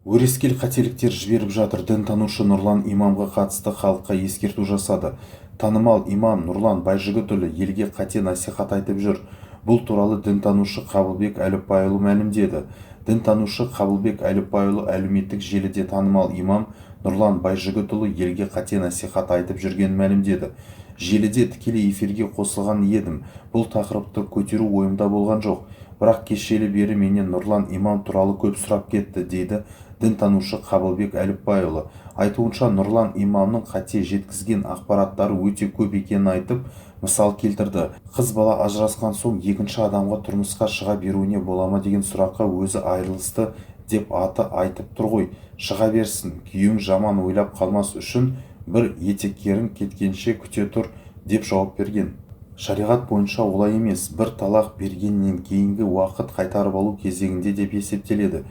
Өрескел қателіктер жіберіп жатыр. Дінтанушы Нұрлан имамға қатысты халыққа ескерту жасады. Танымал имам Нұрлан Байжігітұлы елге қате насихат айтып жүр. Бұл туралы дінтанушы Қабылбек Әліпбайұлы мәлімдеді. Дінтанушы Қабылбек Әліпбайұлы әлеуметтік желіде танымал имам Нұрлан Байжігітұлы елге қате насихат айтып жүргенін мәлімдеді. Желіде тікелей эфирге қосылған едім. Бұл тақырыпты көтеру ойымда болған жоқ. Бірақ кешелі бері менен Нұрлан имам туралы көп сұрап кетті, дейді дінтанушы Қабылбек Әліпбайұлы. Айтуынша, Нұрлан имамның қате жеткізген ақпараттары өте көп екенін айтып, мысал келтірді. Қыз бала ажырасқан соң екінші адамға тұрмысқа шыға беруіне бола ма деген сұраққа өзі айырылысты деп аты айтып тұр ғой. Шыға берсін, күйеуің жаман ойлап қалмас үшін бір етеккерін кеткенше күте тұр деп жауап берген. Шариғат бойынша олай емес, бір талақ бергеннен кейінгі уақыт қайтарып алу кезегінде деп есептеледі.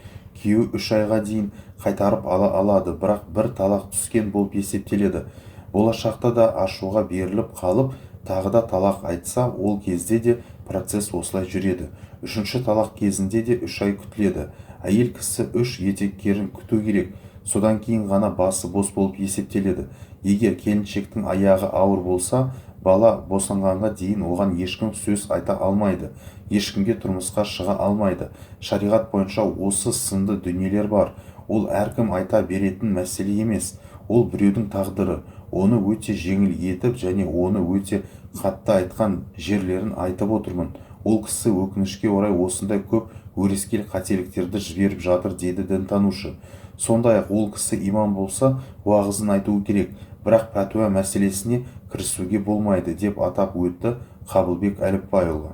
Күйеуі 3 айға дейін қайтарып ала алады, бірақ бір талақ түскен болып есептеледі. Болашақта да ашуға беріліп қалып, тағы да талақ айтса, ол кезде де процесс осылай жүреді. Үшінші талақ кезінде де 3 ай күтіледі. Әйел кісі 3 етеккерін күту керек. Содан кейін ғана басы бос болып есептеледі. Егер келіншектің аяғы ауыр болса, бала босанғанға дейін оған ешкім сөз айта алмайды, ешкімге тұрмысқа шыға алмайды. Шариғат бойынша осы сынды дүниелер бар. Ол әркім айта беретін мәселе емес. Ол біреудің тағдыры. Оны өте жеңіл етіп және оны өте қатты айтқан жерлерін айтып отырмын. Ол кісі өкінішке орай осындай көп өрескел қателіктерді жіберіп жатыр, дейді дінтанушы. Сондай-ақ ол кісі имам болса, уағызын айтуы керек, бірақ пәтуа мәселесіне кірісуге болмайды деп атап өтті Қабылбек Әліпбайұлы.